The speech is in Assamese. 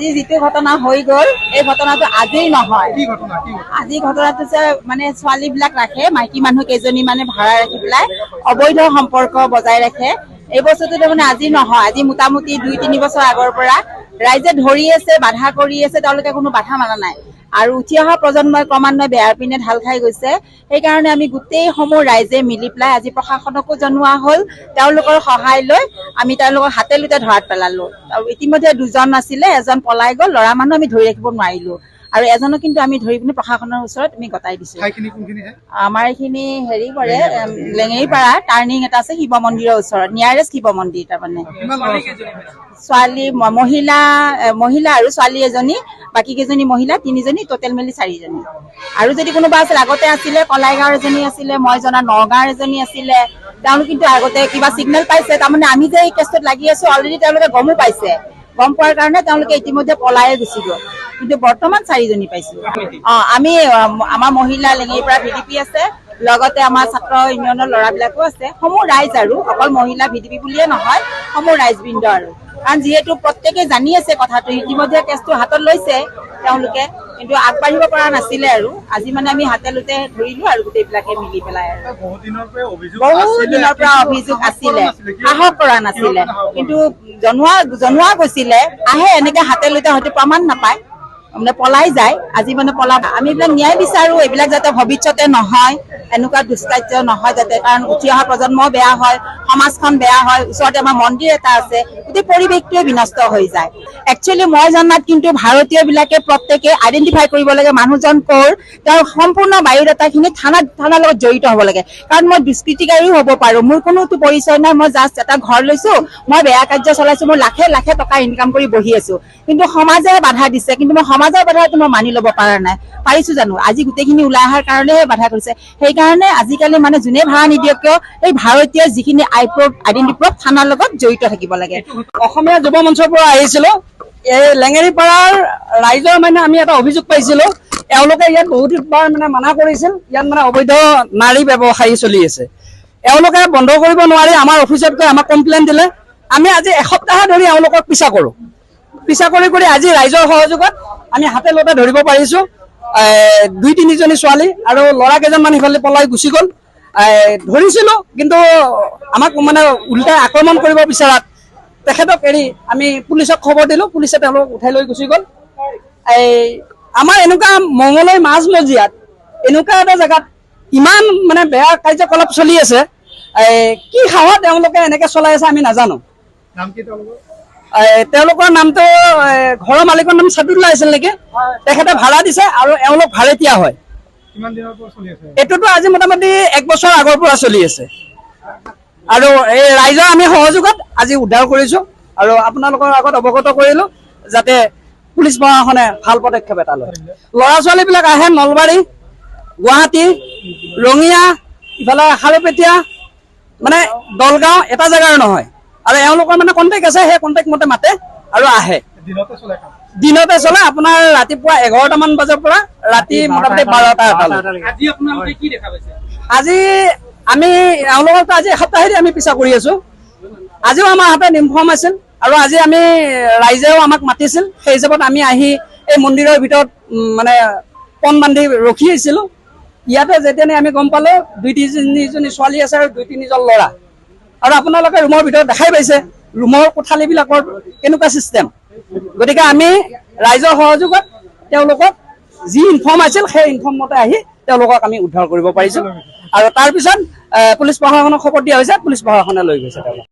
আজি যিটো ঘটনা হৈ গ'ল এই ঘটনাটো আজিৰ নহয়। আজি ঘটনাটো যে মানে ছোৱালীবিলাক ৰাখে, মাইকী মানুহ কেইজনী মানে ভাড়া ৰাখি পেলাই অবৈধ সম্পৰ্ক বজাই ৰাখে। এই বস্তুটো তাৰমানে আজি নহয়, আজি মোটামুটি 2-3 বছৰ আগৰ পৰা ৰাইজে ধৰি আছে, বাধা কৰি আছে, তেওঁলোকে কোনো বাধা মানা নাই। আৰু উঠি অহা প্ৰজন্মই ক্ৰমান্বয়ে বেয়াৰ পিনে ঢাল খাই গৈছে। সেইকাৰণে আমি গোটেই সমূহ ৰাইজে মিলি পেলাই আজি প্ৰশাসনকো জনোৱা হ'ল, তেওঁলোকৰ সহায় লৈ আমি তেওঁলোকক হাতে লোতে ধৰাত পেলালো। আৰু ইতিমধ্যে 2জন আছিলে, এজন পলাই গ'ল, ল'ৰা মানুহ আমি ধৰি ৰাখিব নোৱাৰিলো। আৰু এজনক কিন্তু আমি ধৰি পিনে প্ৰশাসনৰ ওচৰত আমি গতাই দিছো। আমাৰ এইখিনি হেৰি কৰে, লেঙেৰীপাৰা টাৰ্ণিং এটা আছে শিৱ মন্দিৰৰ ওচৰত, নিয়াৰেষ্ট শিৱ মন্দিৰ। তাৰমানে ছোৱালী মহিলা আৰু ছোৱালী এজনী, বাকী কেইজনী মহিলা 3জনী, টোটেল মিলি 4জনী। আৰু যদি কোনোবা আছিল, আগতে আছিলে কলাইগাঁৱৰ এজনী আছিলে, মই জনা নগাঁৱৰ এজনী আছিলে। তেওঁলোক কিন্তু আগতে কিবা চিগনেল পাইছে, তাৰমানে আমি যে এই কেছটোত লাগি আছো অলৰেডি তেওঁলোকে গমো পাইছে। গম পোৱাৰ কাৰণে তেওঁলোকে ইতিমধ্যে পলায়ে গুচি গ'ল। কিন্তু বৰ্তমান 4জনী পাইছো। আমি আমাৰ মহিলা লেঙেৰীপাৰা ভিডিপি আছে, লগতে আমাৰ ছাত্ৰ ইউনিয়নৰ ল'ৰাবিলাকো আছে, সমূহ ৰাইজ আৰু অকল মহিলা ভিডিপি বুলিয়ে নহয়, সমূহ ৰাইজবৃন্দ। আৰু কাৰণ যিহেতু প্ৰত্যেকে জানি আছে কথাটো, ইতিমধ্যে কেছটো হাতত লৈছে তেওঁলোকে, কিন্তু আগবাঢ়িব পৰা নাছিলে। আৰু আজি মানে আমি হাতে লোতে ধৰিলো আৰু গোটেইবিলাকে মিলি পেলাই। আৰু বহুত দিনৰ পৰা অভিযোগ আছিলে, সাহস কৰা নাছিলে, কিন্তু জনোৱা গৈছিলে। আহে এনেকে হাতে লোতে হয়তো প্ৰমাণ নাপায়, মানে পলাই যায়। আজি মানে আমি এইবিলাক ন্যায় বিচাৰো, এইবিলাক যাতে ভৱিষ্যতে নহয়, এনেকুৱা দুষ্কাৰ্য নহয় যাতে। কাৰণ উঠি অহা প্ৰজন্মও বেয়া হয়, সমাজখন বেয়া হয়, ওচৰতে আমাৰ মন্দিৰ এটা আছে, গোটেই পৰিৱেশটোৱে বিনষ্ট হৈ যায়। একচুৱেলি মই জনাত কিন্তু ভাৰতীয় বিলাকে প্ৰত্যেকে আইডেন্টিফাই কৰিব লাগে মানুহজন কৰ, তেওঁৰ সম্পূৰ্ণ বায়ুদাতাখিনি থানাৰ লগত জড়িত হ'ব লাগে। কাৰণ মই দুষ্কৃতিকাৰীও হ'ব পাৰো, মোৰ কোনোতো পৰিচয় নাই, মই জাষ্ট এটা ঘৰ লৈছো, মই বেয়া কাৰ্য চলাইছো, মই লাখে লাখে টকা ইনকাম কৰি বহি আছো, কিন্তু সমাজে বাধা দিছে। কিন্তু মই সমাজৰ বাধাটো মই মানি ল'ব পৰা নাই, পাৰিছো জানো? আজি গোটেইখিনি ওলাই অহাৰ কাৰণেহে বাধা কৰিছে। সেইকাৰণে আজিকালি মানে যোনে ভাড়া নিদিয়ক কিয়, এই ভাৰতীয় যিখিনি আইডেন্টি প্ৰুফ থানাৰ লগত জড়িত থাকিব লাগে। অসমীয়া যুৱ মঞ্চৰ পৰা আহিছিলো, এই লেঙেৰীপাৰাৰ ৰাইজৰ মানে আমি এটা অভিযোগ পাইছিলো, এওঁলোকে ইয়াত বহুতবাৰ মানে মানা কৰিছিল, ইয়াত মানে অবৈধ নাৰী ব্যৱসায়ী চলি আছে। এওঁলোকে বন্ধ কৰিব নোৱাৰি আমাৰ অফিচত গৈ আমাক কমপ্লেইন দিলে। আমি আজি এসপ্তাহ ধৰি এওঁলোকক পিছা কৰো, পিছা কৰি আজি ৰাইজৰ সহযোগত আমি হাতে লোতে ধৰিব পাৰিছো 2-3জনী ছোৱালী, আৰু ল'ৰা কেইজনমান সিফালে পলাই গুচি গ'ল। ধৰিছিলো, কিন্তু আমাক মানে উল্টাই আক্ৰমণ কৰিব বিচৰাত তেখেতক এৰি আমি পুলিচক খবৰ দিলো, পুলিচে তেওঁলোকক উঠাই লৈ গুচি গ'ল। আমাৰ এনেকুৱা মঙলদৈ মাজমজিয়াত এনেকুৱা এটা জেগাত ইমান মানে বেয়া কাৰ্যকলাপ চলি আছে, কি সাহত তেওঁলোকে এনেকে চলাই আছে আমি নাজানো। তেওঁলোকৰ নামটো ঘৰৰ মালিকৰ নাম ছাদুল্লাহ আছিল নেকি, তেখেতে ভাড়া দিছে আৰু এওঁলোক ভাড়াতীয়া হয়। এইটোতো আজি মোটামুটি 1 বছৰ আগৰ পৰা চলি আছে। আৰু এই ৰাইজৰ আমি সহযোগত আজি উদ্ধাৰ কৰিছো, আৰু আপোনালোকৰ আগত অৱগত কৰিলো যাতে পুলিচ প্ৰশাসনে ভাল পদক্ষেপ এটা লয়। ল'ৰা ছোৱালীবিলাক আহে নলবাৰী, গুৱাহাটী, ৰঙিয়া, ইফালে খাৰুপেটীয়া, মানে দলগাঁও, এটা জেগাৰ নহয়। আৰু এওঁলোকৰ মানে কণ্টেক্ট আছে, সেই কণ্টেক্ট মতে মাতে আৰু আহে। দিনতে চলে, আপোনাৰ ৰাতিপুৱা 11টামান বজাৰ পৰা ৰাতি মোটামুটি 12টালৈ। আজি আমি এওঁলোকক আজি এসপ্তাহেদি আমি পিছা কৰি আছো। আজিও আমাৰ হাতত ইনফৰ্ম আছিল, আৰু আজি আমি ৰাইজেও আমাক মাতিছিল, সেই হিচাপত আমি আহি এই মন্দিৰৰ ভিতৰত মানে পণ বান্ধি ৰখি আছিলো। ইয়াতে যেতিয়া আমি গম পালো 2-3জনী ছোৱালী আছে আৰু 2-3জন ল'ৰা। আৰু আপোনালোকে ৰুমৰ ভিতৰত দেখাই পাইছে ৰুমৰ কোঠালিবিলাকৰ কেনেকুৱা চিষ্টেম। গতিকে আমি ৰাইজৰ সহযোগত তেওঁলোকক যি ইনফৰ্ম আছিল সেই ইনফৰ্ম মতে আহি তেওঁলোকক আমি উদ্ধাৰ কৰিব পাৰিছো। আৰু তাৰপিছত পুলিচ প্ৰশাসনক খবৰ দিয়া হৈছে, পুলিচ প্ৰশাসনে লৈ গৈছে তেওঁলোকক।